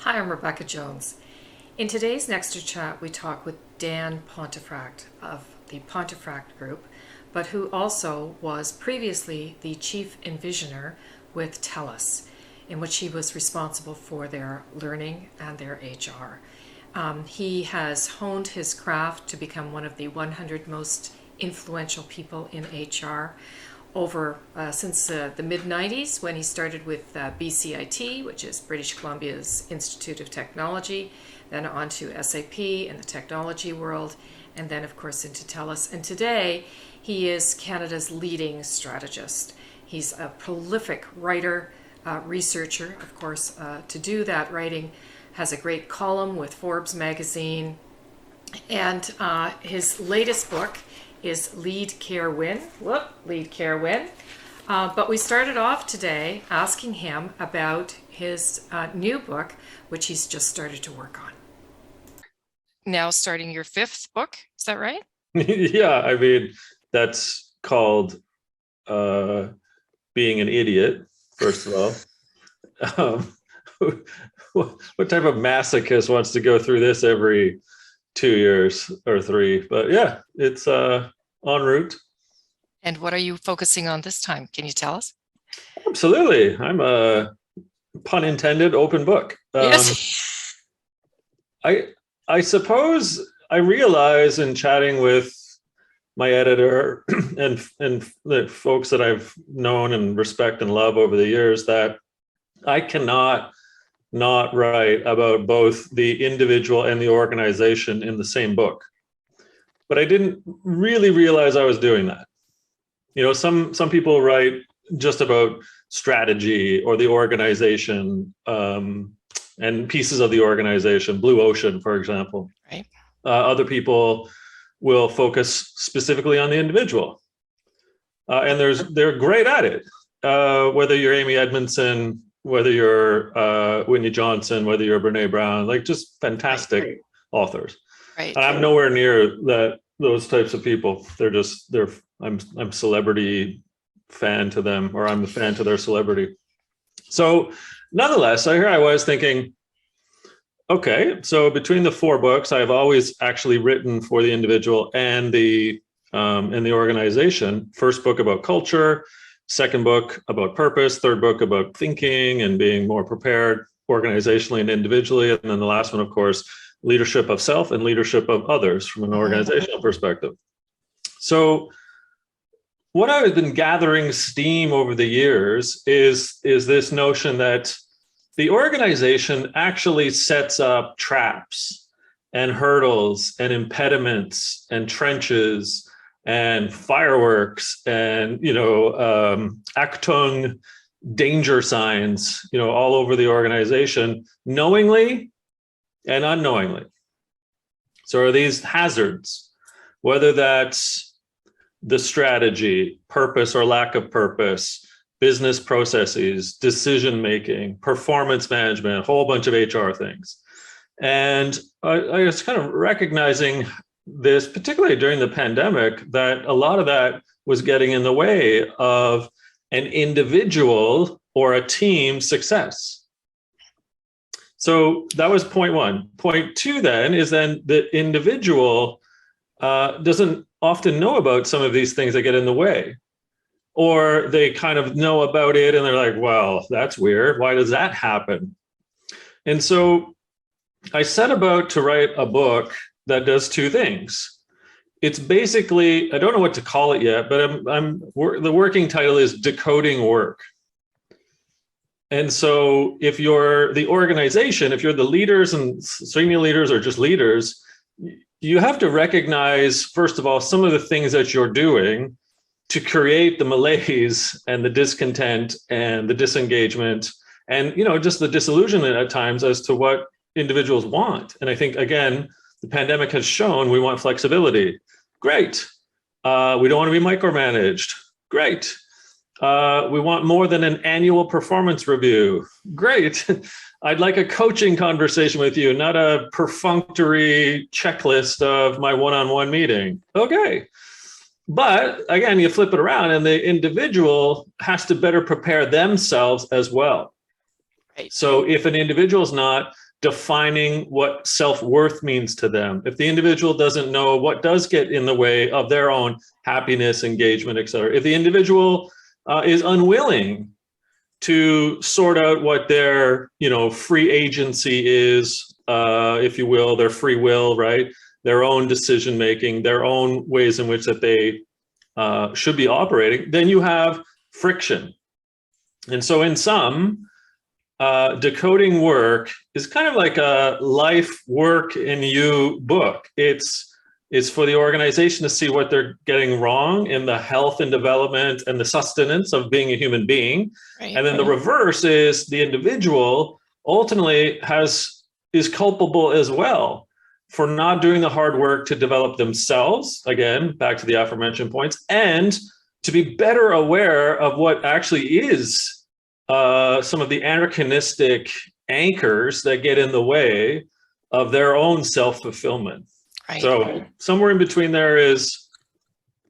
Hi, I'm Rebecca Jones. In today's Nexter Chat, we talk with Dan Pontefract of the Pontefract Group, but who also was previously the chief envisioner with TELUS, in which he was responsible for their learning and their HR. He has honed his craft to become one of the 100 most influential people in HR over since the mid 90s when he started with BCIT, which is British Columbia's Institute of Technology, then on to SAP in the technology world, and then, of course, into TELUS. And today, he is Canada's leading strategist. He's a prolific writer, researcher, of course, to do that writing, has a great column with Forbes magazine, and his latest book is Lead, Care, Win. Lead, Care, Win. But we started off today asking him about his new book, which he's just started to work on. Now starting your fifth book, is that right? Yeah, I mean, that's called being an idiot, first of all. What type of masochist wants to go through this every 2 years or 3? But yeah, it's en route. And what are you focusing on this time? Can you tell us? Absolutely. I'm a pun intended open book. Yes. I suppose I realize in chatting with my editor and the folks that I've known and respect and love over the years that I cannot not write about both the individual and the organization in the same book. But I didn't really realize I was doing that. You know, some people write just about strategy or the organization and pieces of the organization, Blue Ocean, for example. Right. Other people will focus specifically on the individual. And they're great at it. Whether you're Amy Edmondson, whether you're Whitney Johnson, whether you're Brene Brown, like just fantastic authors. Right. And I'm nowhere near those types of people. I'm celebrity fan to them, or I'm the fan to their celebrity. So nonetheless, here I was thinking, okay, so between the 4 books, I've always actually written for the individual and the organization. First book about culture, second book about purpose, third book about thinking and being more prepared organizationally and individually. And then the last one, of course, leadership of self and leadership of others from an organizational perspective. So what I've been gathering steam over the years is this notion that the organization actually sets up traps and hurdles and impediments and trenches and fireworks and, Achtung danger signs, all over the organization, knowingly and unknowingly. So are these hazards, whether that's the strategy, purpose or lack of purpose, business processes, decision-making, performance management, a whole bunch of HR things. And I was kind of recognizing this, particularly during the pandemic, that a lot of that was getting in the way of an individual or a team success. So that was point 1. Point 2 then is then the individual doesn't often know about some of these things that get in the way, or they kind of know about it and they're like, well, that's weird. Why does that happen? And so I set about to write a book that does 2 things. It's basically, I don't know what to call it yet, but the working title is Decoding Work. And so if you're the organization, if you're the leaders and senior leaders or just leaders, you have to recognize, first of all, some of the things that you're doing to create the malaise and the discontent and the disengagement and, just the disillusionment at times as to what individuals want. And I think, again, the pandemic has shown we want flexibility. Great. We don't want to be micromanaged. Great. We want more than an annual performance review. Great. I'd like a coaching conversation with you, not a perfunctory checklist of my one-on-one meeting. Okay. But again, you flip it around and the individual has to better prepare themselves as well. Right. So if an individual is not defining what self-worth means to them, if the individual doesn't know what does get in the way of their own happiness, engagement, et cetera, if the individual is unwilling to sort out what their, free agency is, if you will, their free will, right? Their own decision making, their own ways in which that they should be operating, then you have friction. And so in some, decoding work is kind of like a life work in you book. It's for the organization to see what they're getting wrong in the health and development and the sustenance of being a human being. Right. And then the reverse is the individual ultimately is culpable as well for not doing the hard work to develop themselves, again, back to the aforementioned points, and to be better aware of what actually is some of the anachronistic anchors that get in the way of their own self-fulfillment. Right. So somewhere in between there is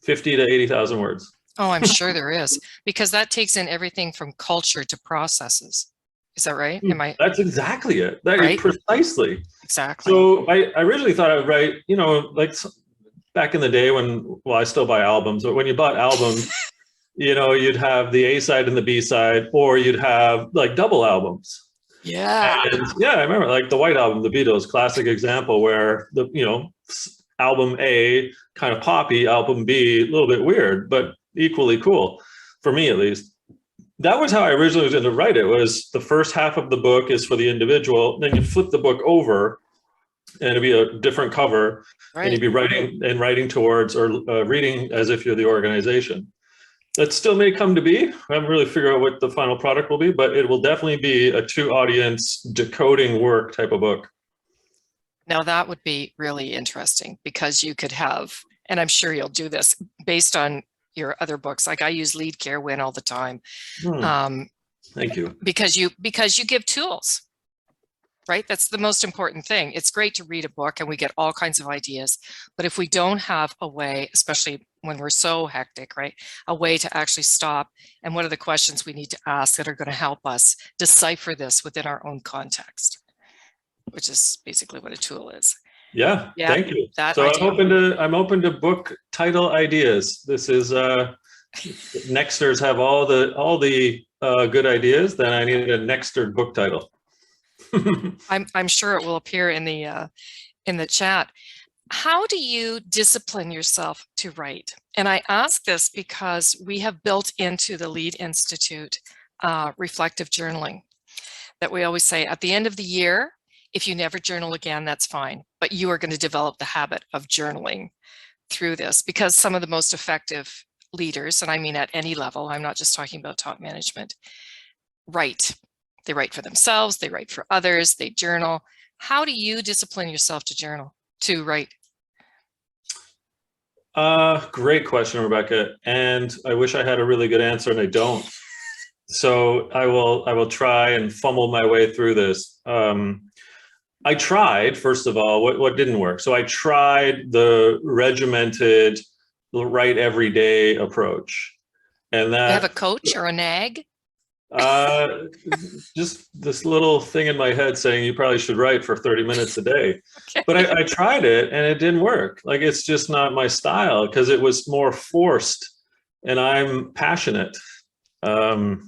50 to 80,000 words. Oh, I'm sure there is, because that takes in everything from culture to processes. Is that right? That's exactly it. That Right? is precisely. Exactly. So I originally thought I would write, like back in the day when, I still buy albums, but when you bought albums, you'd have the A side and the B side, or you'd have like double albums. Yeah. And I remember like the White Album, the Beatles, classic example where the, album A kind of poppy, album B a little bit weird, but equally cool for me at least. That was how I originally was going to write it. Was the first half of the book is for the individual, then you flip the book over and it'd be a different cover, Right. and you'd be writing towards or reading as if you're the organization. That still may come to be. I haven't really figured out what the final product will be, but it will definitely be a two-audience decoding work type of book. Now that would be really interesting, because you could have, and I'm sure you'll do this based on your other books. Like I use Lead Care Win all the time. Thank you. Because you give tools, right? That's the most important thing. It's great to read a book and we get all kinds of ideas, but if we don't have a way, especially when we're so hectic, right? A way to actually stop, and what are the questions we need to ask that are going to help us decipher this within our own context, which is basically what a tool is. Yeah, thank you. So I'm open to book title ideas. This is Nexters have all the good ideas. Then I need a Nexter book title. I'm sure it will appear in the chat. How do you discipline yourself to write? And I ask this because we have built into the Lead Institute reflective journaling, that we always say at the end of the year, if you never journal again, that's fine. But you are going to develop the habit of journaling through this, because some of the most effective leaders, and I mean at any level, I'm not just talking about top management, write. They write for themselves, they write for others, they journal. How do you discipline yourself to write? Great question, Rebecca. And I wish I had a really good answer, and I don't. So I will try and fumble my way through this. I tried, first of all, what didn't work. So I tried the regimented, write every day approach. And that, you have a coach or a nag? Just this little thing in my head saying you probably should write for 30 minutes a day. Okay. But I tried it and it didn't work. Like, it's just not my style, because it was more forced, and I'm passionate. It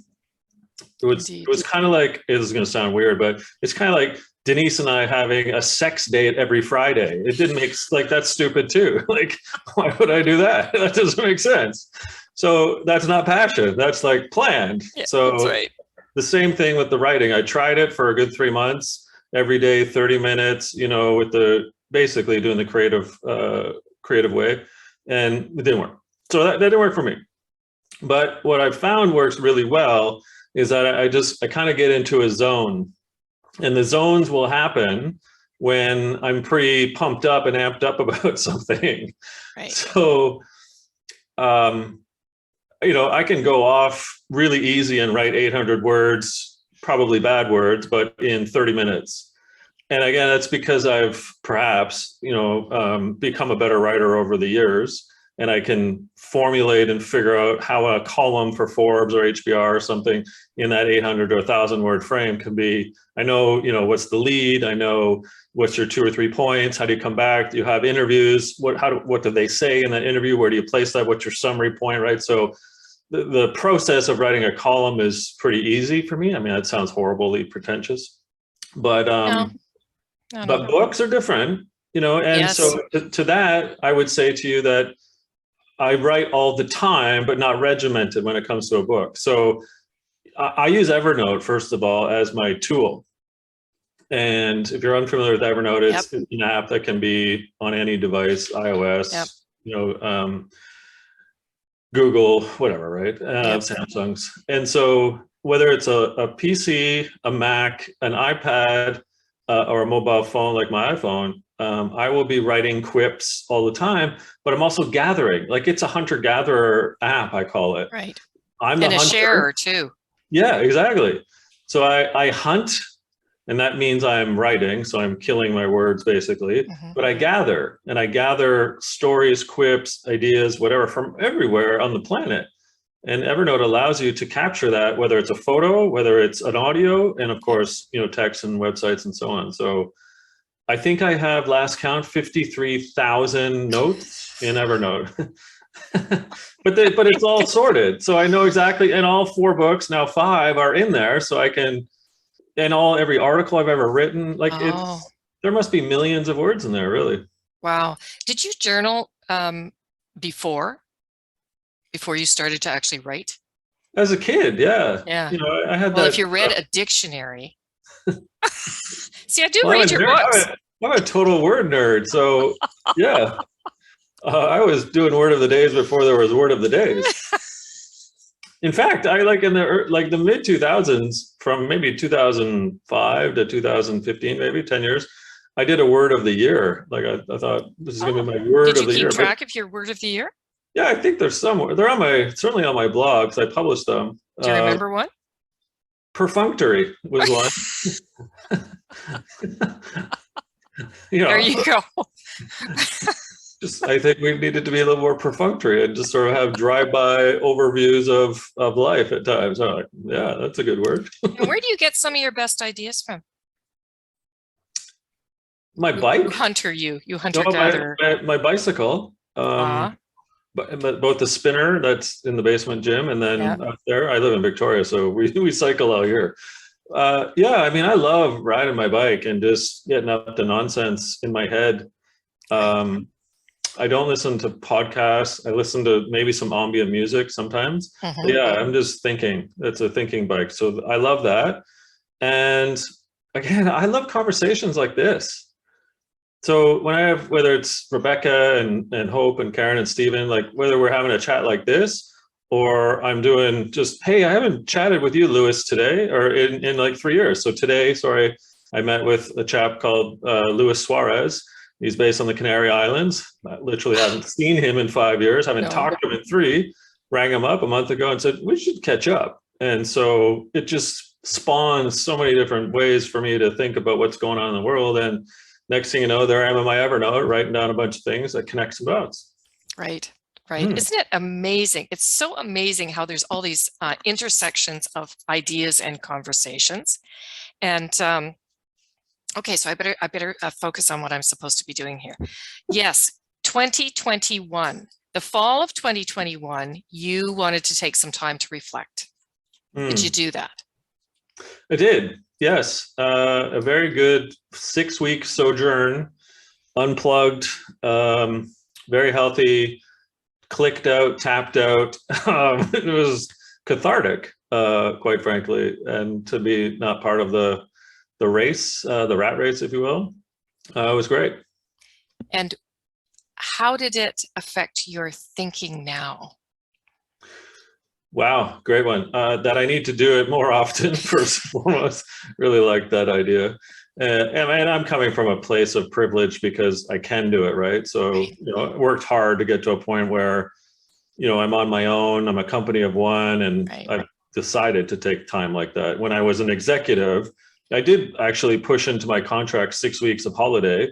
was kind of like, this is going to sound weird, but it's kind of like Denise and I having a sex date every Friday. It didn't make, like, that's stupid too. Like, why would I do that? That doesn't make sense. So that's not passion. That's like planned. Yeah, so that's right. The same thing with the writing. I tried it for a good 3 months, every day, 30 minutes, with basically doing the creative way, and it didn't work. So that didn't work for me. But what I found works really well is that I kind of get into a zone, and the zones will happen when I'm pretty pumped up and amped up about something. Right. So, I can go off really easy and write 800 words, probably bad words, but in 30 minutes. And again, that's because I've perhaps, become a better writer over the years. and I can formulate and figure out how a column for Forbes or HBR or something in that 800 to 1,000 word frame can be. I know, what's the lead? I know what's your 2 or 3 points. How do you come back? Do you have interviews? What do they say in that interview? Where do you place that? What's your summary point, right? So the process of writing a column is pretty easy for me. I mean, that sounds horribly pretentious, but No. but books are different, and Yes. so to that, I would say to you that I write all the time, but not regimented when it comes to a book. So I use Evernote, first of all, as my tool. And if you're unfamiliar with Evernote, it's an app that can be on any device, iOS, Google, whatever, right? Samsung's. And so whether it's a PC, a Mac, an iPad, or a mobile phone like my iPhone, I will be writing quips all the time, but I'm also gathering. Like, it's a hunter-gatherer app, I call it. Right. I'm and the a hunter. sharer too. Yeah, exactly. So I hunt, and that means I'm writing, so I'm killing my words basically, but I gather, and I gather stories, quips, ideas, whatever, from everywhere on the planet. And Evernote allows you to capture that, whether it's a photo, whether it's an audio, and of course, text and websites and so on. So I think I have, last count, 53,000 notes in Evernote. but it's all sorted. So I know exactly, and all 4 books, now 5, are in there. So I can, and every article I've ever written, like there must be millions of words in there, really. Wow. Did you journal before you started to actually write? As a kid, yeah. Yeah. I had well, that. If you read a dictionary. See, I do Well, read your books. I'm a total word nerd. So yeah, I was doing word of the days before there was word of the days. In fact, I in the mid 2000s, from maybe 2005 to 2015, maybe 10 years, I did a word of the year. Like I thought, this is going to be my word of the year. Did you keep track of your word of the year? Yeah, I think there's somewhere. They're certainly on my blog, because I published them. Do you remember one? Perfunctory was one. There you go. I think we needed to be a little more perfunctory and just sort of have drive-by overviews of life at times. I'm like, yeah, that's a good word. And where do you get some of your best ideas from? My bike. You hunter-gatherer. My bicycle. But both the spinner that's in the basement gym, and then up there, I live in Victoria, so we cycle out here. I mean, I love riding my bike and just getting up to nonsense in my head. I don't listen to podcasts. I listen to maybe some ambient music sometimes. Yeah, I'm just thinking. It's a thinking bike. So I love that. And again, I love conversations like this. So when I have, whether it's Rebecca and Hope and Karen and Stephen, like whether we're having a chat like this, or I'm doing just, hey, I haven't chatted with you, Lewis, today, or in like 3 years. So today, I met with a chap called Luis Suarez. He's based on the Canary Islands. I literally haven't seen him in 5 years, haven't talked to him in 3, rang him up a month ago and said, we should catch up. And so it just spawns so many different ways for me to think about what's going on in the world. And next thing you know, there I am in my Evernote, writing down a bunch of things that connect some dots. Right. Isn't it amazing? It's so amazing how there's all these intersections of ideas and conversations. And okay, so I better focus on what I'm supposed to be doing here. Yes, 2021, the fall of 2021, you wanted to take some time to reflect. Did you do that? I did. Yes, a very good 6-week sojourn, unplugged, very healthy, clicked out, tapped out. It was cathartic, quite frankly, and to be not part of the race, the rat race, if you will, it was great. And how did it affect your thinking now? Wow, great one. That I need to do it more often, first and foremost. Really like that idea. And I'm coming from a place of privilege because I can do it, right? So, I worked hard to get to a point where, I'm on my own, I'm a company of one, and I've decided to take time like that. When I was an executive, I did actually push into my contract 6 weeks of holiday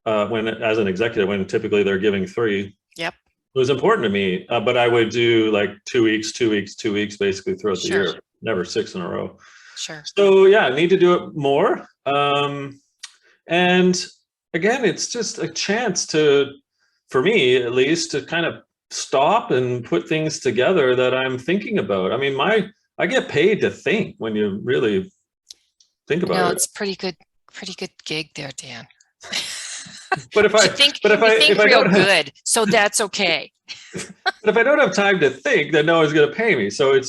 as an executive, when typically they're giving 3. Yep. it was important to me, but I would do like 2 weeks, 2 weeks, 2 weeks, basically throughout the Sure. year, never 6 in a row. Sure. So yeah, I need to do it more. And again, it's just a chance to, for me at least, to kind of stop and put things together that I'm thinking about. I mean, I get paid to think when you really think about No, it. it's pretty good gig there, Dan. But if I, You think but if I, think if I real don't have, good, so that's okay. but if I don't have time to think, then no one's going to pay me. So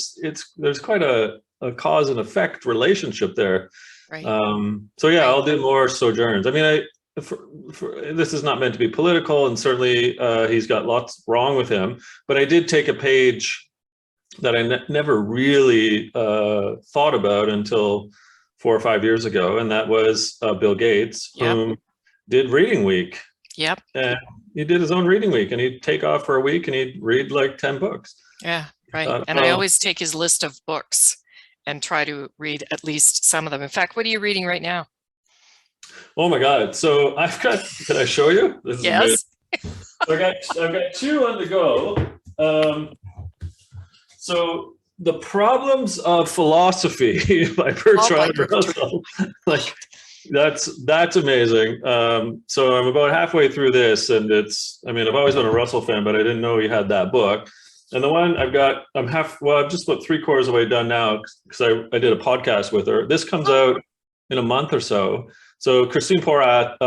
there's quite a cause and effect relationship there. Right. So yeah, Right. I'll do more sojourns. I mean, this is not meant to be political, and certainly he's got lots wrong with him. But I did take a page that I never really thought about until 4 or 5 years ago, and that was Bill Gates, Yep. whom did Reading Week. Yep. And he did his own Reading Week, and he'd take off for a week and he'd read like 10 books. Yeah, right. And I always take his list of books and try to read at least some of them. In fact, what are you reading right now? Oh my God. So can I show you? This is amazing. So I've got 2 on the go. So The Problems of Philosophy by Bertrand Russell. Like, that's amazing. So I'm about halfway through this, and I've always been a Russell fan, but I didn't know he had that book. And the one I'm just about 3/4 of the way done now, because I did a podcast with her. This comes out in a month or so. So Christine Porat,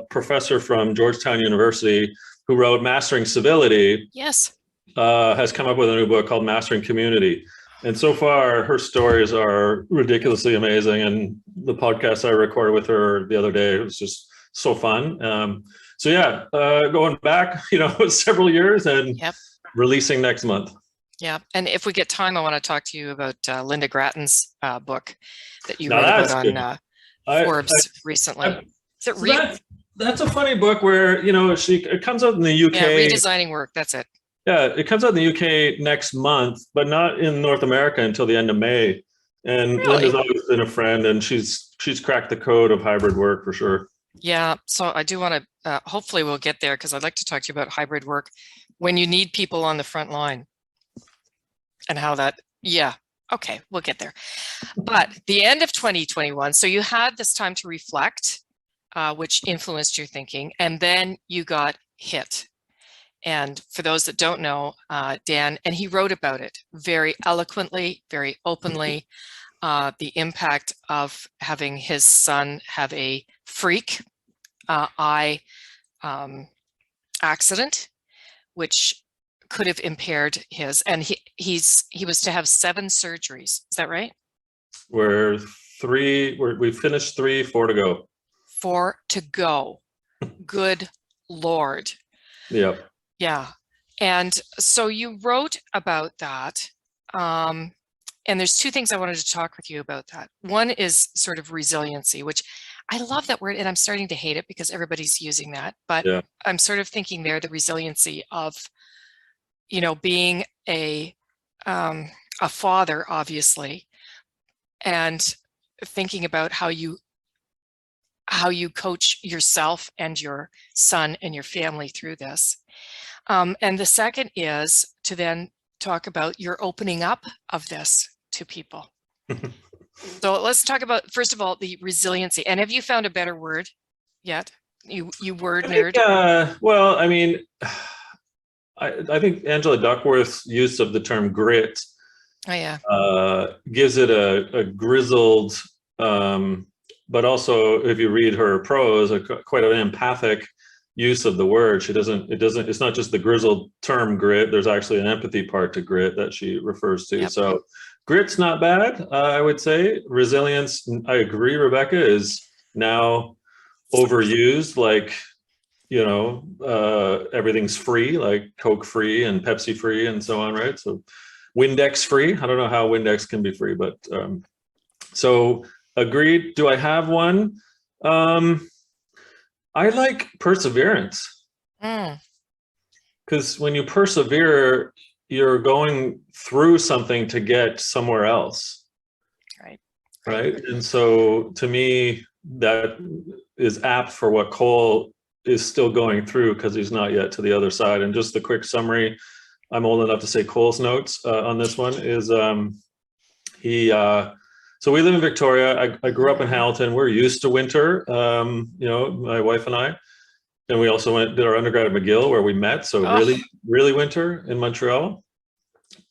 professor from Georgetown University, who wrote Mastering Civility, yes, has come up with a new book called Mastering Community. And so far, her stories are ridiculously amazing. And the podcast I recorded with her the other day, it was just so fun. So yeah, going back, several years and releasing next month. Yeah. And if we get time, I want to talk to you about Linda Grattan's book that you wrote about on Forbes recently. Is it that's a funny book where, it comes out in the UK. Yeah, Redesigning Work. That's it. Yeah, it comes out in the UK next month, but not in North America until the end of May. And Really? Linda's always been a friend, and she's cracked the code of hybrid work for sure. Yeah, so I do want to, hopefully we'll get there, because I'd like to talk to you about hybrid work when you need people on the front line and how that, okay, we'll get there. But the end of 2021, so you had this time to reflect, which influenced your thinking, and then you got hit. And for those that don't know, Dan, and he wrote about it very eloquently, very openly, the impact of having his son have a freak eye accident, which could have impaired his, and he was to have 7 surgeries. Is that right? We finished 3, 4 to go. 4 to go. Good Lord. Yep. Yeah. And so you wrote about that. And there's 2 things I wanted to talk with you about that. One is sort of resiliency, which I love that word, and I'm starting to hate it because everybody's using that. But I'm sort of thinking there, the resiliency of, being a father, obviously, and thinking about how you coach yourself and your son and your family through this. And the second is to then talk about your opening up of this to people. So let's talk about, first of all, the resiliency. And have you found a better word yet? You word nerd. I think Angela Duckworth's use of the term grit gives it a grizzled, but also if you read her prose, quite an empathic use of the word. It's not just the grizzled term grit. There's actually an empathy part to grit that she refers to. So grit's not bad, I would say. Resilience, I agree, Rebecca, is now overused. Like, everything's free, like Coke free and Pepsi free and so on, right? So Windex free. I don't know how Windex can be free, but so agreed. Do I have one? I like perseverance, because when you persevere, you're going through something to get somewhere else. Right. And so to me, that is apt for what Cole is still going through because he's not yet to the other side. And just the quick summary, I'm old enough to say Cole's notes on this one is so we live in Victoria. I grew up in Hamilton. We're used to winter, my wife and I. And we also did our undergrad at McGill where we met. So really winter in Montreal.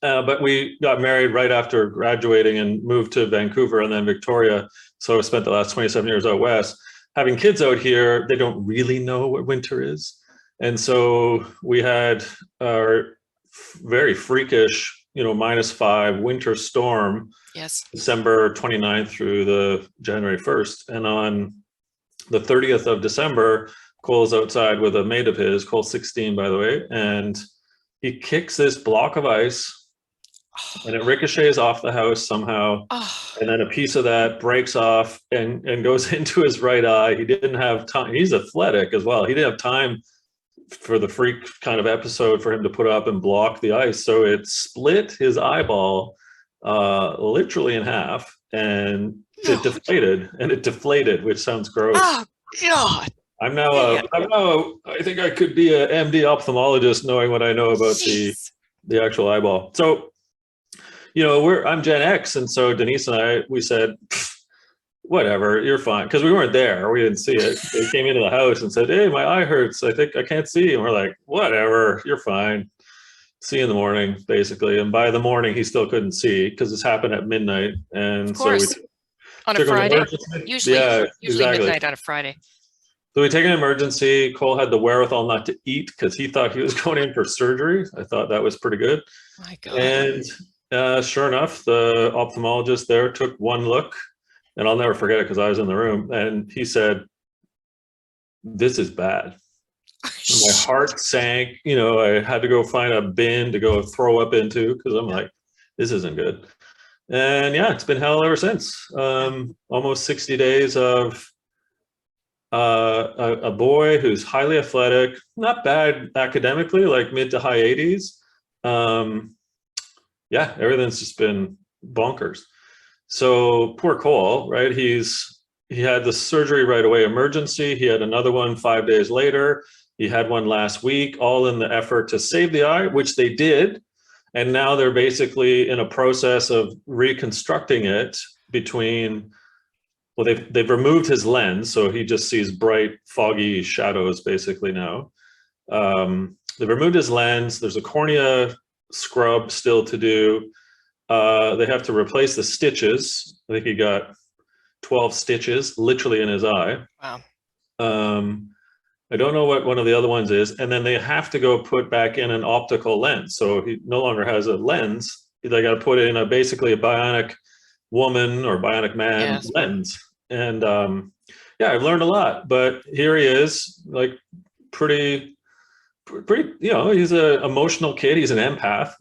But we got married right after graduating and moved to Vancouver and then Victoria. So I spent the last 27 years out west. Having kids out here, they don't really know what winter is. And so we had our very freakish, -5 winter storm. Yes. December 29th through the January 1st. And on the 30th of December, Cole's outside with a mate of his, Cole's 16, by the way, and he kicks this block of ice and it ricochets off the house somehow. And then a piece of that breaks off and goes into his right eye. He didn't have time. He's athletic as well. He didn't have time for the freak kind of episode for him to put up and block the ice. So it split his eyeball literally in half, and it deflated, which sounds gross. Oh God. I'm now I think I could be a MD ophthalmologist knowing what I know about the actual eyeball. So, I'm Gen X, and so Denise and we said, whatever, you're fine, because we weren't there, we didn't see it. They came into the house and said, hey, my eye hurts, I think I can't see, and we're like, whatever, you're fine, see you in the morning, basically. And by the morning he still couldn't see because this happened at midnight, and so we on a Friday, usually exactly. midnight on a Friday. So we take an emergency. Cole had the wherewithal not to eat because he thought he was going in for surgery. I thought that was pretty good. My God. And sure enough, the ophthalmologist there took one look, and I'll never forget it because I was in the room, and he said, this is bad. And my heart sank. I had to go find a bin to go throw up into because I'm like, this isn't good. And yeah, it's been hell ever since. Almost 60 days of a boy who's highly athletic, not bad academically, like mid to high 80s. Everything's just been bonkers. So poor Cole, right? He had the surgery right away, emergency. He had another one 5 days later. He had one last week, all in the effort to save the eye, which they did. And now they're basically in a process of reconstructing it they've removed his lens, so he just sees bright, foggy shadows basically now. They've removed his lens. There's a cornea scrub still to do. They have to replace the stitches. I think he got 12 stitches literally in his eye. Wow. I don't know what one of the other ones is. And then they have to go put back in an optical lens. So he no longer has a lens. They got to put in basically a bionic woman or bionic man lens. And I've learned a lot, but here he is, like pretty, he's an emotional kid. He's an empath.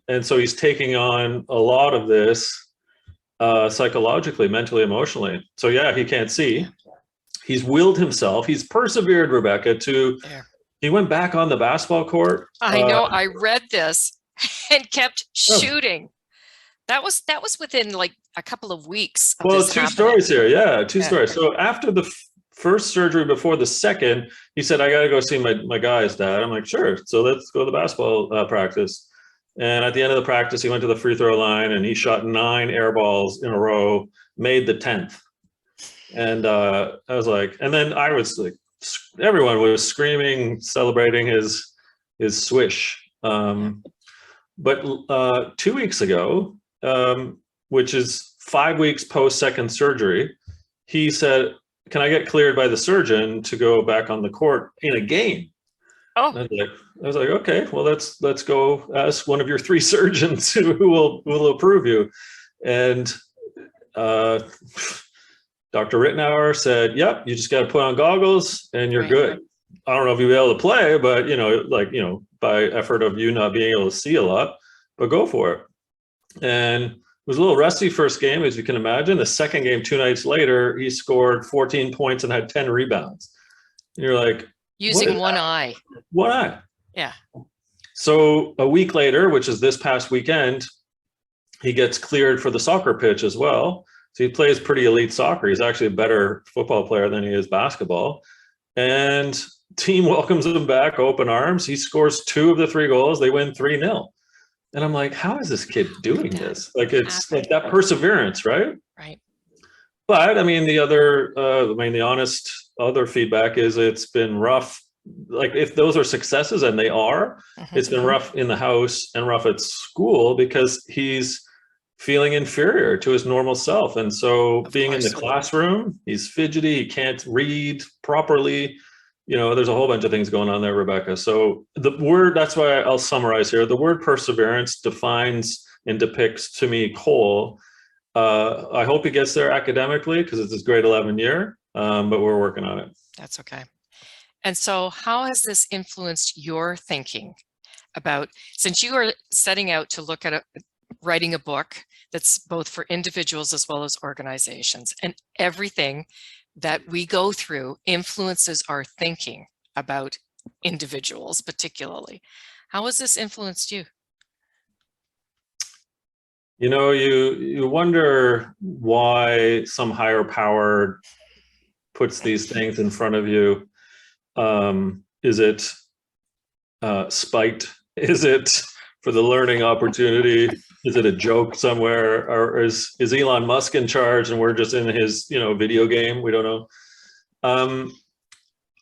And so he's taking on a lot of this psychologically, mentally, emotionally. So yeah, he can't see. He's willed himself. He's persevered, Rebecca, he went back on the basketball court. I know. I read this and kept shooting. That was within like a couple of weeks. Well, two stories here. Yeah, two stories. So after the first surgery, before the second, he said, I got to go see my guys, Dad. I'm like, sure. So let's go to the basketball practice. And at the end of the practice, he went to the free throw line and he shot 9 air balls in a row, made the 10th. And I was like, and then I was like, everyone was screaming, celebrating his swish. But 2 weeks ago, which is 5 weeks post second surgery, he said, can I get cleared by the surgeon to go back on the court in a game? Oh, I was like, okay, well, let's go ask one of your 3 surgeons who will approve you. And Dr. Rittenauer said, yep, you just got to put on goggles and you're good. I don't know if you'll be able to play, but by effort of you not being able to see a lot, but go for it. And it was a little rusty first game, as you can imagine. The second game, 2 nights later, he scored 14 points and had 10 rebounds. And you're like, using one eye. One eye. Yeah. So a week later, which is this past weekend, he gets cleared for the soccer pitch as well. So he plays pretty elite soccer. He's actually a better football player than he is basketball. and team welcomes him back, open arms. He scores 2 of the 3 goals. They win 3-0. And I'm like, how is this kid doing this? Like, it's like that perseverance, right? Right. But I mean, the honest other feedback is it's been rough. Like, if those are successes, and they are, it's been rough in the house and rough at school because he's feeling inferior to his normal self. And so being in the classroom, he's fidgety, he can't read properly. There's a whole bunch of things going on there, Rebecca. So that's why I'll summarize here. The word perseverance defines and depicts to me Cole. I hope he gets there academically because it's his grade 11 year, but we're working on it. That's okay. And so how has this influenced your thinking about, since you are setting out to look at writing a book that's both for individuals as well as organizations, and everything that we go through influences our thinking about individuals particularly. How has this influenced you? You wonder why some higher power puts these things in front of you. Is it spite? Is it for the learning opportunity? Is it a joke somewhere? Or is Elon Musk in charge and we're just in his video game? We don't know.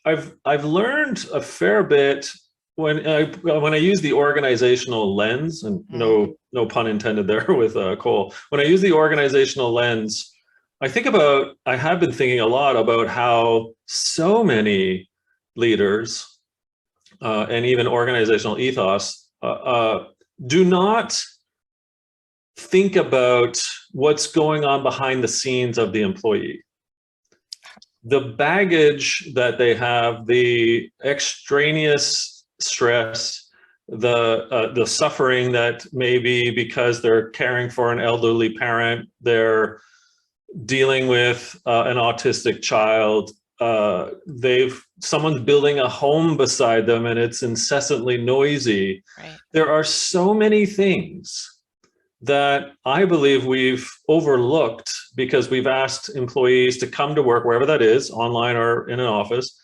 I've learned a fair bit when I use the organizational lens, and no pun intended there with Cole. When I use the organizational lens, I have been thinking a lot about how so many leaders and even organizational ethos do not think about what's going on behind the scenes of the employee. The baggage that they have, the extraneous stress, the suffering that may be because they're caring for an elderly parent, they're dealing with an autistic child, someone's building a home beside them and it's incessantly noisy. Right. There are so many things that I believe we've overlooked because we've asked employees to come to work wherever that is, online or in an office,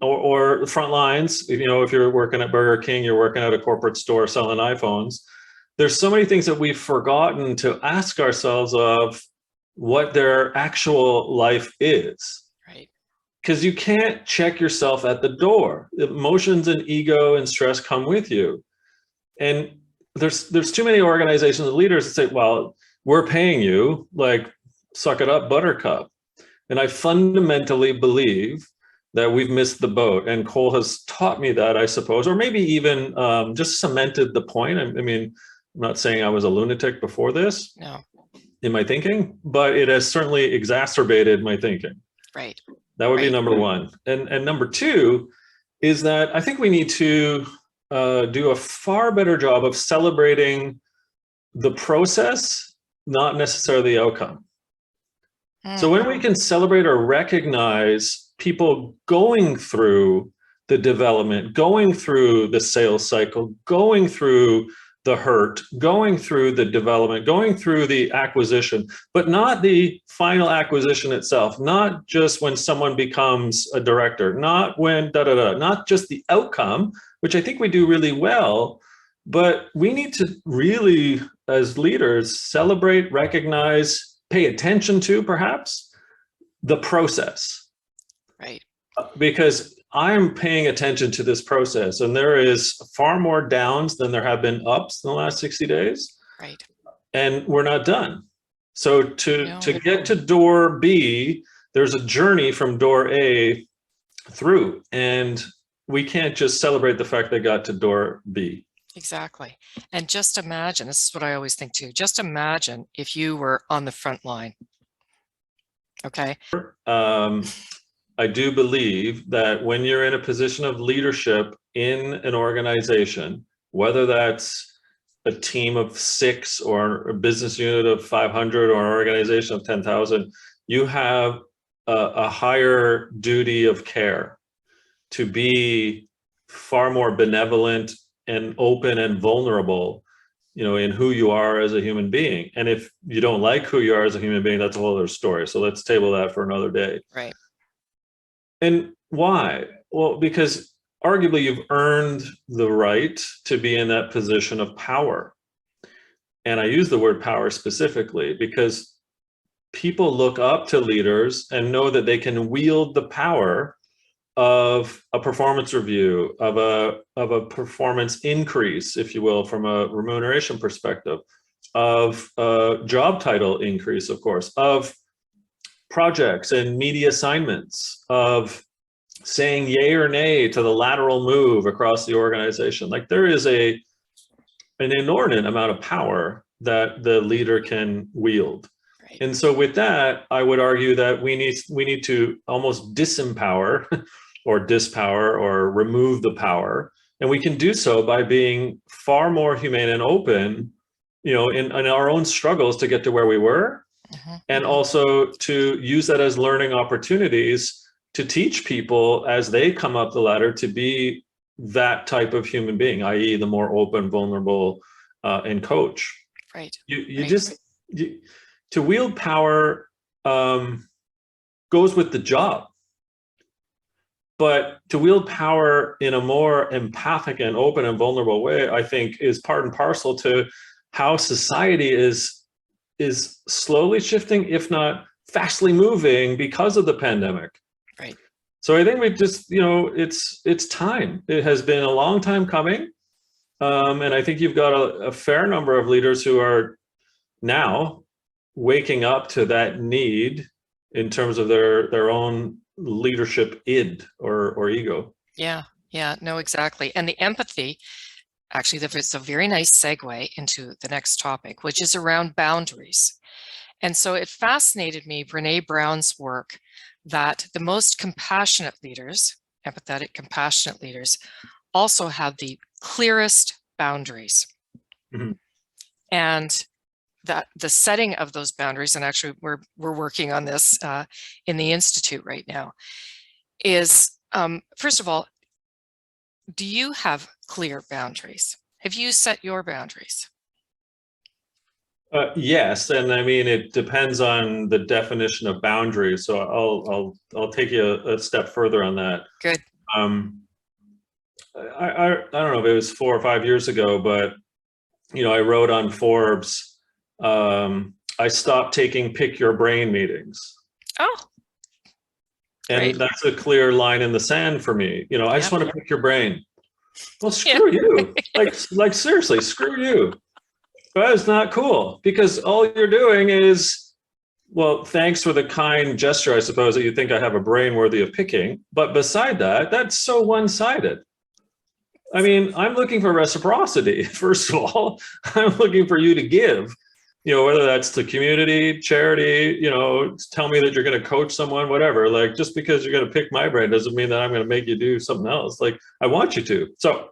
or front lines. If you're working at Burger King, you're working at a corporate store selling iPhones. There's so many things that we've forgotten to ask ourselves of what their actual life is. Right. Because you can't check yourself at the door. Emotions and ego and stress come with you. And there's too many organizations and leaders that say, well, we're paying you, like, suck it up, buttercup. And I fundamentally believe that we've missed the boat. And Cole has taught me that, I suppose, or maybe even just cemented the point. I mean, I'm not saying I was a lunatic before this in my thinking, but it has certainly exacerbated my thinking. Right. That would be number one. And number two is that I think we need to do a far better job of celebrating the process, not necessarily the outcome. So when we can celebrate or recognize people going through the development, going through the sales cycle, going through the hurt, going through the development, going through the acquisition, but not the final acquisition itself, not just when someone becomes a director, not when not just the outcome, which I think we do really well, but we need to really, as leaders, celebrate, recognize, pay attention to perhaps the process. Right. Because I'm paying attention to this process, and there is far more downs than there have been ups in the last 60 days. Right. And we're not done. So to get to door B, there's a journey from door A through, and we can't just celebrate the fact they got to door B. Exactly. And just imagine, this is what I always think too, just imagine if you were on the front line. Okay. I do believe that when you're in a position of leadership in an organization, whether that's a team of 6 or a business unit of 500 or an organization of 10,000, you have a higher duty of care to be far more benevolent and open and vulnerable, in who you are as a human being. And if you don't like who you are as a human being, that's a whole other story. So let's table that for another day. Right. And Why? Well, because arguably you've earned the right to be in that position of power. And I use the word power specifically because people look up to leaders and know that they can wield the power of a performance review, of a performance increase, if you will, from a remuneration perspective, of a job title increase, of course, of projects and media assignments, of saying yay or nay to the lateral move across the organization. Like there is an inordinate amount of power that the leader can wield. Right. And so with that, I would argue that we need to almost disempower or dispower or remove the power. And we can do so by being far more humane and open, in our own struggles to get to where we were, and also to use that as learning opportunities to teach people as they come up the ladder to be that type of human being, i.e. the more open, vulnerable, and coach. Right. To wield power goes with the job. But to wield power in a more empathic and open and vulnerable way, I think is part and parcel to how society is slowly shifting, if not fastly moving because of the pandemic. Right. So I think we just, it's time. It has been a long time coming. And I think you've got a fair number of leaders who are now waking up to that need in terms of their own leadership id or ego. Yeah, no, exactly. And the empathy, actually, it's a very nice segue into the next topic, which is around boundaries. And so it fascinated me, Brene Brown's work, that the most compassionate leaders, empathetic, compassionate leaders, also have the clearest boundaries. Mm-hmm. And that the setting of those boundaries, and actually we're working on this in the Institute right now, is first of all, do you have clear boundaries? Have you set your boundaries? Yes, and I mean it depends on the definition of boundaries. So I'll take you a step further on that. Good. I don't know if it was 4 or 5 years ago, but I wrote on Forbes. I stopped taking pick your brain meetings. Oh. And Great. that's a clear line in the sand for me. I just want to pick your brain. Well, screw you. Like seriously, screw you. That is not cool, because all you're doing is, well, thanks for the kind gesture, I suppose, that you think I have a brain worthy of picking. But beside that, that's so one-sided. I mean, I'm looking for reciprocity, first of all. I'm looking for you to give, whether that's to community, charity, tell me that you're going to coach someone, whatever. Like, just because you're going to pick my brain doesn't mean that I'm going to make you do something else. Like, I want you to. So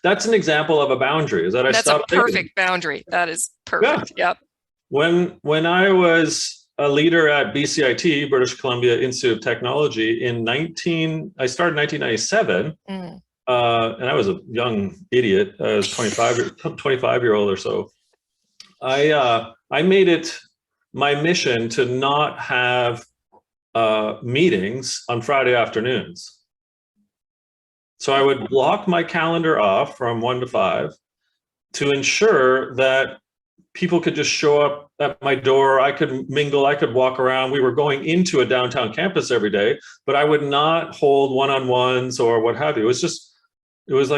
that's an example of a boundary. Is that I stopped. That's a perfect boundary. That is perfect. Yeah. Yep. When I was a leader at BCIT, British Columbia Institute of Technology, I started in 1997. And I was a young idiot. I was 25-year-old or so. I made it my mission to not have meetings on Friday afternoons. So I would block my calendar off from 1 to 5 to ensure that people could just show up at my door. I could mingle, I could walk around. We were going into a downtown campus every day, but I would not hold one-on-ones or what have you. It was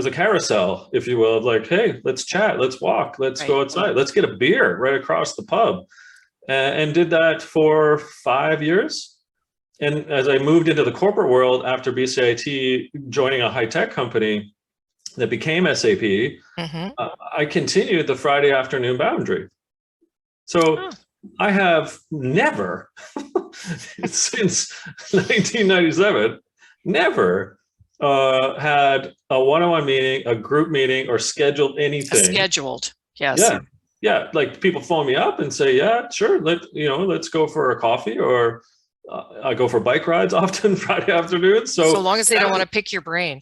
a carousel, if you will, of like, hey, let's chat, let's walk, let's go outside, let's get a beer right across the pub, and did that for 5 years. And as I moved into the corporate world after BCIT, joining a high-tech company that became SAP, I continued the Friday afternoon boundary. So I have never, since 1997, never had a one-on-one meeting, a group meeting, or scheduled anything. Scheduled, yes. Yeah. Like people phone me up and say, yeah, sure, let's go for a coffee, or I go for bike rides often Friday afternoons. So long as they don't want to pick your brain.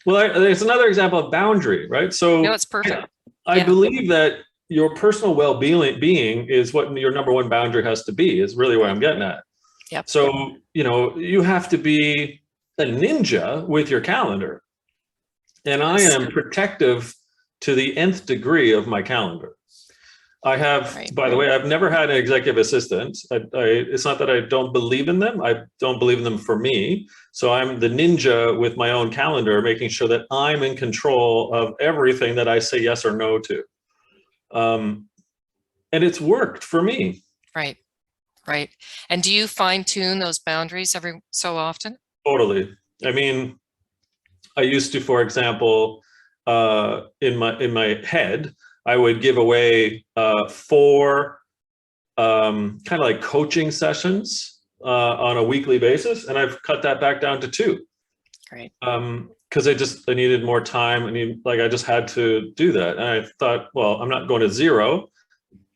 Well, it's another example of boundary, right? So no, it's perfect. I believe that your personal well-being is what your number one boundary has to be, is really what I'm getting at. Yep. So, you have to be a ninja with your calendar. And I am protective to the nth degree of my calendar. I have, by the way, I've never had an executive assistant. It's not that I don't believe in them. I don't believe in them for me. So I'm the ninja with my own calendar, making sure that I'm in control of everything that I say yes or no to. And it's worked for me. Right. Right. And do you fine tune those boundaries every so often? Totally. I mean, I used to, for example, in my head, I would give away 4 kind of like coaching sessions on a weekly basis, and I've cut that back down to 2. Great. Because I needed more time, and I just had to do that. And I thought, well, I'm not going to 0,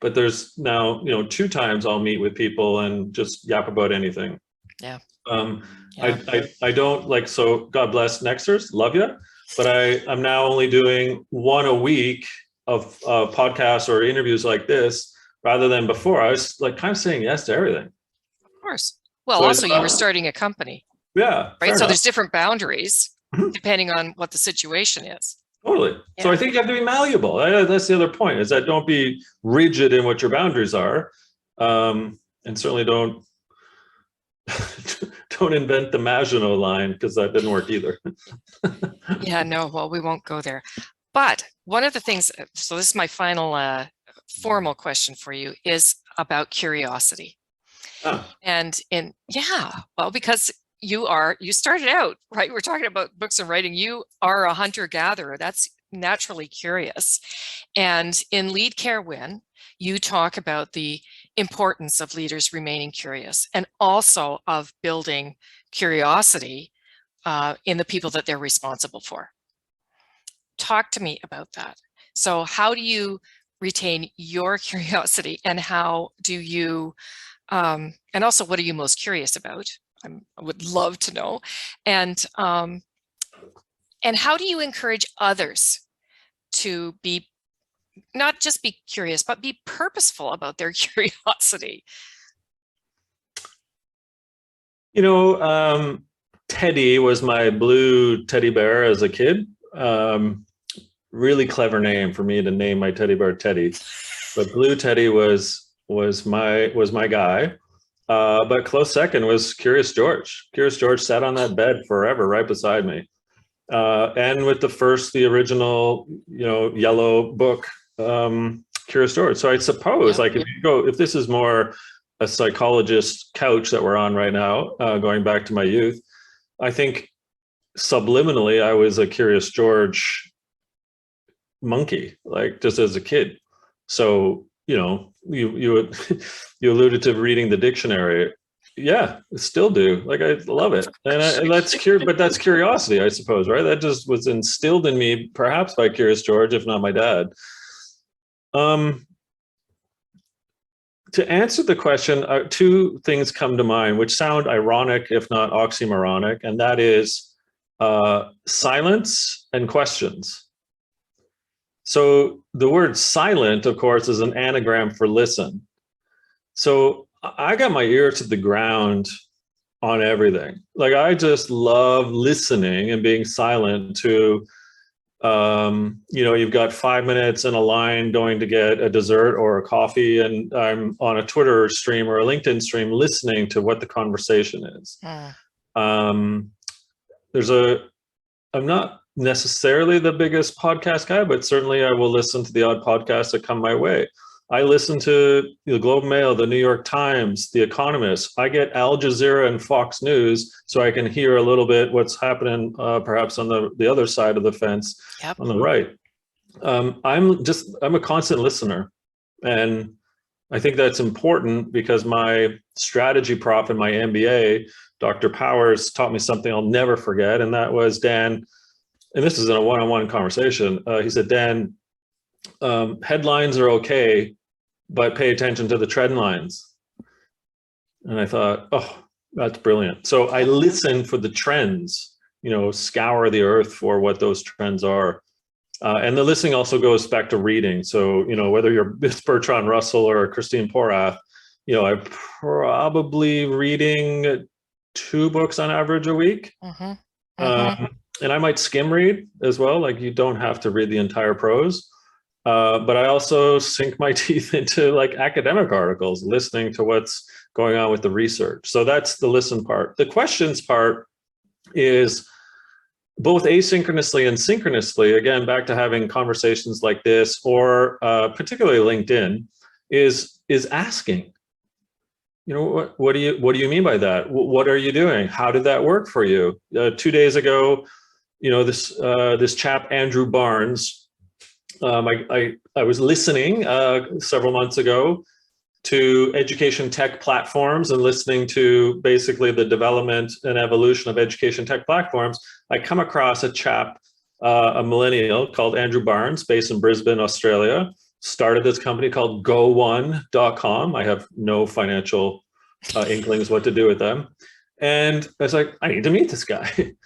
but there's now 2 times I'll meet with people and just yap about anything. Yeah. I don't so God bless Nexters, love you, but I'm now only doing 1 a week of podcasts or interviews like this, rather than before I was kind of saying yes to everything. Of course. Well, So also you were starting a company. Yeah. Right. So there's different boundaries depending on what the situation is. Totally. Yeah. So I think you have to be malleable. That's the other point, is that don't be rigid in what your boundaries are, and certainly don't invent the Maginot line, because that didn't work either. Yeah, no, well, we won't go there. But one of the things, so this is my final formal question for you, is about curiosity. And well, because you started out, right? We're talking about books and writing. You are a hunter-gatherer. That's naturally curious. And in Lead, Care, Win, you talk about the importance of leaders remaining curious, and also of building curiosity in the people that they're responsible for. Talk to me about that. So how do you retain your curiosity, and how do you, and also what are you most curious about? I would love to know. And how do you encourage others to be, not just be curious, but be purposeful about their curiosity? Teddy was my blue teddy bear as a kid. Really clever name for me to name my teddy bear Teddy, but Blue Teddy was my guy. But close second was Curious George. Curious George sat on that bed forever, right beside me. And with the original, yellow book, Curious George. So I suppose, if this is more a psychologist couch that we're on right now, going back to my youth, I think subliminally I was a Curious George monkey, just as a kid. So, you alluded to reading the dictionary. Yeah, still do. I love it. And that's but that's curiosity, I suppose, right? That just was instilled in me, perhaps by Curious George, if not my dad. To answer the question, 2 things come to mind, which sound ironic, if not oxymoronic, and that is silence and questions. So the word silent, of course, is an anagram for listen. So I got my ear to the ground on everything. I just love listening and being silent to, you've got 5 minutes in a line going to get a dessert or a coffee, and I'm on a Twitter stream or a LinkedIn stream listening to what the conversation is. I'm not necessarily the biggest podcast guy, but certainly I will listen to the odd podcast that come my way. I listen to the Globe and Mail, the New York Times, The Economist. I get Al Jazeera and Fox News so I can hear a little bit what's happening perhaps on the other side of the fence, on the right. I'm a constant listener. And I think that's important, because my strategy prof in my MBA, Dr. Powers, taught me something I'll never forget. And that was, Dan, and this is in a one-on-one conversation, he said, Dan, headlines are okay, but pay attention to the trend lines. And I thought, oh, that's brilliant. So I listen for the trends, scour the earth for what those trends are. And the listening also goes back to reading. So, whether you're Bertrand Russell or Christine Porath, I'm probably reading 2 books on average a week. Mm-hmm. And I might skim read as well. Like, you don't have to read the entire prose. But I also sink my teeth into like academic articles, listening to what's going on with the research. So that's the listen part. The questions part is both asynchronously and synchronously. Again, back to having conversations like this, or particularly LinkedIn, is asking. What do you mean by that? What are you doing? How did that work for you? 2 days ago, this chap Andrew Barnes. I was listening several months ago to education tech platforms and listening to basically the development and evolution of education tech platforms. I come across a chap, a millennial called Andrew Barnes, based in Brisbane, Australia, started this company called go1.com. I have no financial inklings what to do with them. And I was like, I need to meet this guy.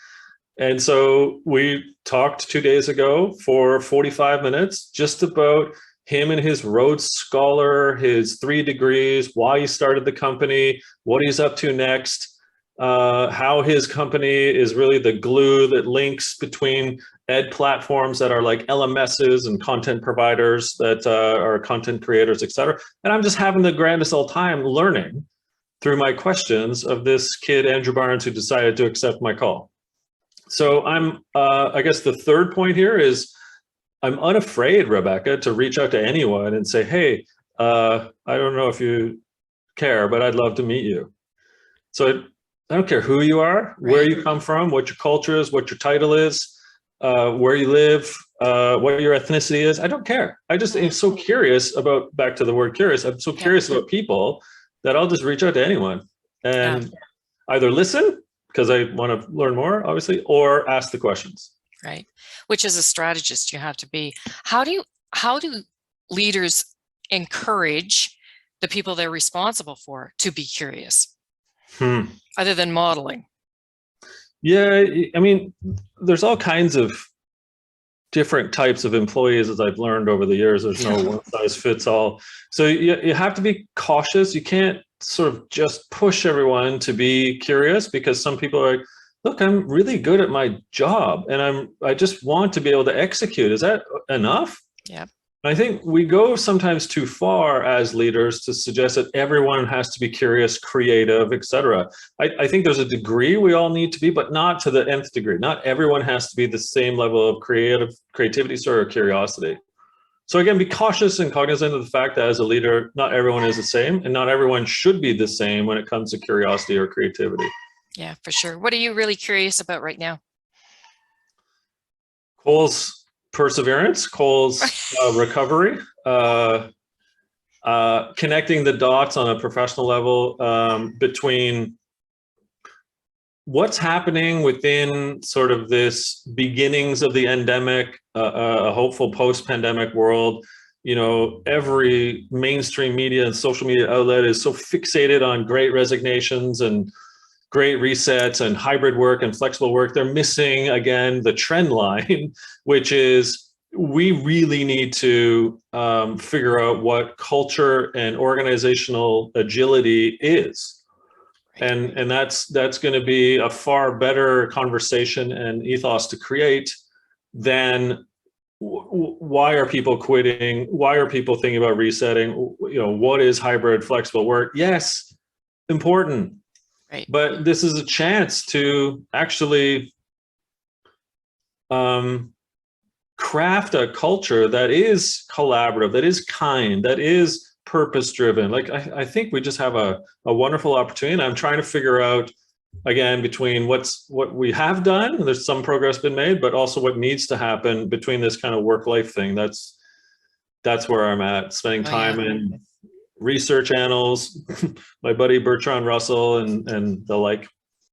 And so we talked 2 days ago for 45 minutes just about him and his Rhodes Scholar, his 3 degrees, why he started the company, what he's up to next, how his company is really the glue that links between ed platforms that are like LMSs and content providers that are content creators, et cetera. And I'm just having the grandest old time learning through my questions of this kid, Andrew Barnes, who decided to accept my call. So I guess the third point here is I'm unafraid, Rebecca, to reach out to anyone and say, hey, I don't know if you care, but I'd love to meet you. So I don't care who you are, where you come from, what your culture is, what your title is, where you live, what your ethnicity is. I don't care. I just am so curious about, back to the word curious, I'm so curious about people that I'll just reach out to anyone and either listen, because I want to learn more, obviously, or ask the questions. Right. Which is a strategist you have to be. How do leaders encourage the people they're responsible for to be curious, other than modeling? Yeah, I mean, there's all kinds of different types of employees, as I've learned over the years. There's no one size fits all. So you have to be cautious. You can't sort of just push everyone to be curious, because some people are like, look, I'm really good at my job and I just want to be able to execute. Is that enough? Yeah. I think we go sometimes too far as leaders to suggest that everyone has to be curious, creative, etc. I think there's a degree we all need to be, but not to the nth degree. Not everyone has to be the same level of creativity or curiosity. So again, be cautious and cognizant of the fact that as a leader, not everyone is the same, and not everyone should be the same when it comes to curiosity or creativity. Yeah, for sure. What are you really curious about right now? Cole's perseverance, Cole's recovery, connecting the dots on a professional level between what's happening within sort of this beginnings of the endemic, a hopeful post-pandemic world. Every mainstream media and social media outlet is so fixated on great resignations and great resets and hybrid work and flexible work. They're missing, again, the trend line, which is we really need to figure out what culture and organizational agility is. And that's going to be a far better conversation and ethos to create than why are people quitting? Why are people thinking about resetting? What is hybrid flexible work? Yes, important. Right. But this is a chance to actually craft a culture that is collaborative, that is kind, that is purpose-driven. Like I think we just have a wonderful opportunity. And I'm trying to figure out, again, between what we have done, and there's some progress been made, but also what needs to happen between this kind of work-life thing. That's where I'm at, spending time in research annals, my buddy Bertrand Russell and the like.